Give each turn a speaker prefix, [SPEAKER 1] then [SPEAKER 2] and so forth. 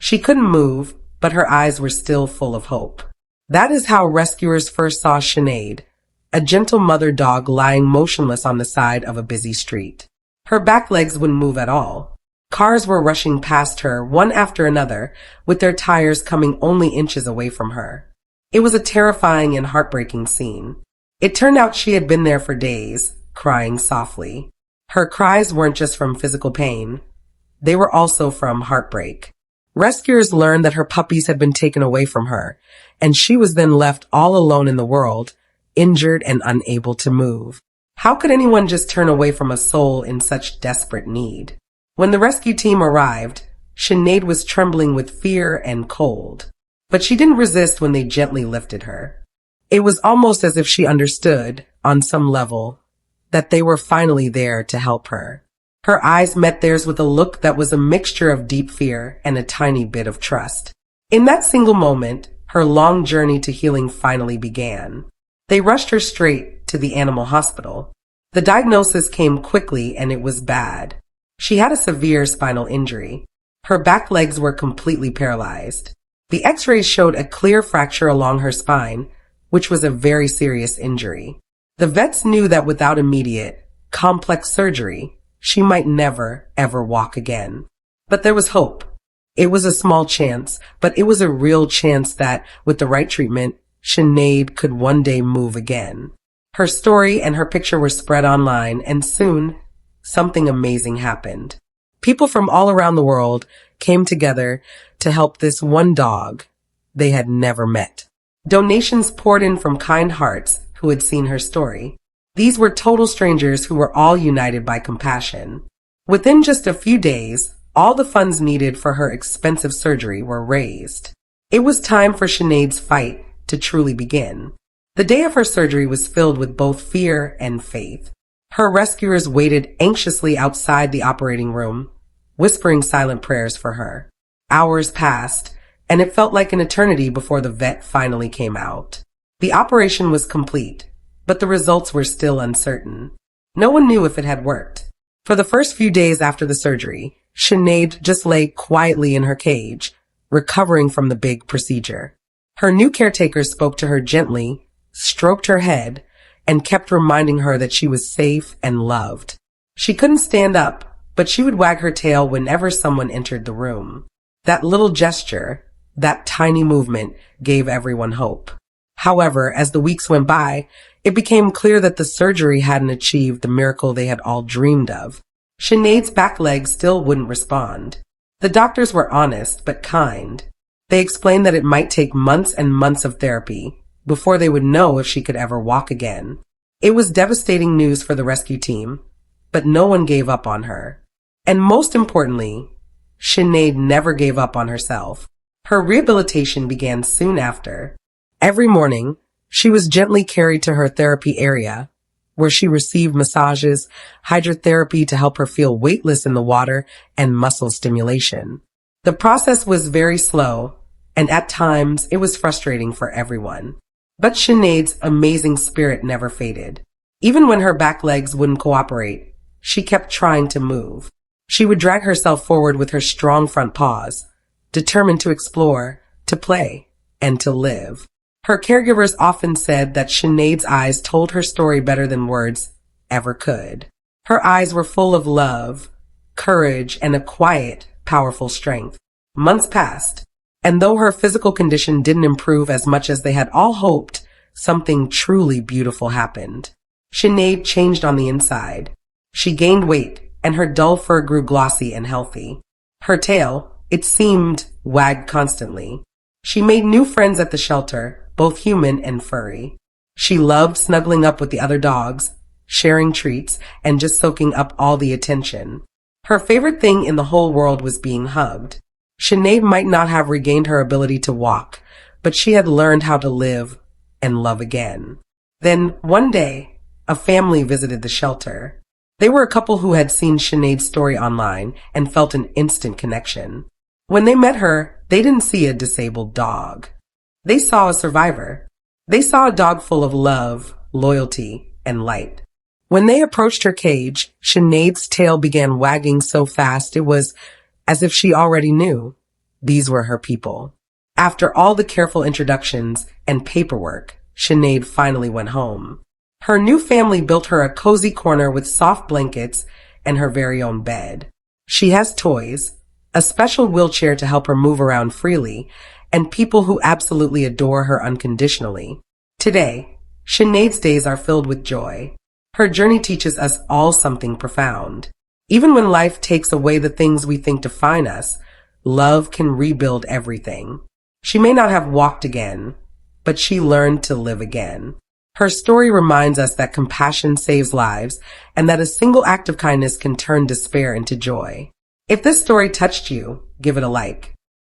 [SPEAKER 1] She couldn't move, but her eyes were still full of hope. That is how rescuers first saw Sinead, a gentle mother dog lying motionless on the side of a busy street. Her back legs wouldn't move at all. Cars were rushing past her, one after another, with their tires coming only inches away from her. It was a terrifying and heartbreaking scene. It turned out she had been there for days, crying softly. Her cries weren't just from physical pain. They were also from heartbreak. Rescuers learned that her puppies had been taken away from her, and she was then left all alone in the world, injured and unable to move. How could anyone just turn away from a soul in such desperate need? When the rescue team arrived, Sinead was trembling with fear and cold. But she didn't resist when they gently lifted her. It was almost as if she understood, on some level, that they were finally there to help her. Her eyes met theirs with a look that was a mixture of deep fear and a tiny bit of trust. In that single moment, her long journey to healing finally began. They rushed her straight to the animal hospital. The diagnosis came quickly and it was bad. She had a severe spinal injury. Her back legs were completely paralyzed. The x-rays showed a clear fracture along her spine, which was a very serious injury. The vets knew that without immediate, complex surgery, she might never, ever walk again. But there was hope. It was a small chance, but it was a real chance that, with the right treatment, Sinead could one day move again. Her story and her picture were spread online, and soon, something amazing happened. People from all around the world came together to help this one dog they had never met. Donations poured in from kind hearts who had seen her story. These were total strangers who were all united by compassion. Within just a few days, all the funds needed for her expensive surgery were raised. It was time for Sinead's fight to truly begin. The day of her surgery was filled with both fear and faith. Her rescuers waited anxiously outside the operating room, whispering silent prayers for her. Hours passed, and it felt like an eternity before the vet finally came out. The operation was complete, but the results were still uncertain. No one knew if it had worked. For the first few days after the surgery, Sinead just lay quietly in her cage, recovering from the big procedure. Her new caretakers spoke to her gently, stroked her head, and kept reminding her that she was safe and loved. She couldn't stand up, but she would wag her tail whenever someone entered the room. That little gesture, that tiny movement, gave everyone hope. However, as the weeks went by, it became clear that the surgery hadn't achieved the miracle they had all dreamed of. Sinead's back legs still wouldn't respond. The doctors were honest but kind. They explained that it might take months and months of therapy before they would know if she could ever walk again. It was devastating news for the rescue team, but no one gave up on her. And most importantly, Sinead never gave up on herself. Her rehabilitation began soon after. Every morning, she was gently carried to her therapy area, where she received massages, hydrotherapy to help her feel weightless in the water, and muscle stimulation. The process was very slow, and at times it was frustrating for everyone. But Sinead's amazing spirit never faded. Even when her back legs wouldn't cooperate, she kept trying to move. She would drag herself forward with her strong front paws, determined to explore, to play, and to live. Her caregivers often said that Sinead's eyes told her story better than words ever could. Her eyes were full of love, courage, and a quiet, powerful strength. Months passed, and though her physical condition didn't improve as much as they had all hoped, something truly beautiful happened. Sinead changed on the inside. She gained weight, and her dull fur grew glossy and healthy. Her tail, it seemed, wagged constantly. She made new friends at the shelter, both human and furry. She loved snuggling up with the other dogs, sharing treats, and just soaking up all the attention. Her favorite thing in the whole world was being hugged. Sinead might not have regained her ability to walk, but she had learned how to live and love again. Then, one day, a family visited the shelter. They were a couple who had seen Sinead's story online and felt an instant connection. When they met her, they didn't see a disabled dog. They saw a survivor. They saw a dog full of love, loyalty, and light. When they approached her cage, Sinead's tail began wagging so fast it was as if she already knew. These were her people. After all the careful introductions and paperwork, Sinead finally went home. Her new family built her a cozy corner with soft blankets and her very own bed. She has toys, a special wheelchair to help her move around freely, and people who absolutely adore her unconditionally. Today, Sinead's days are filled with joy. Her journey teaches us all something profound. Even when life takes away the things we think define us, love can rebuild everything. She may not have walked again, but she learned to live again. Her story reminds us that compassion saves lives and that a single act of kindness can turn despair into joy. If this story touched you, give it a like.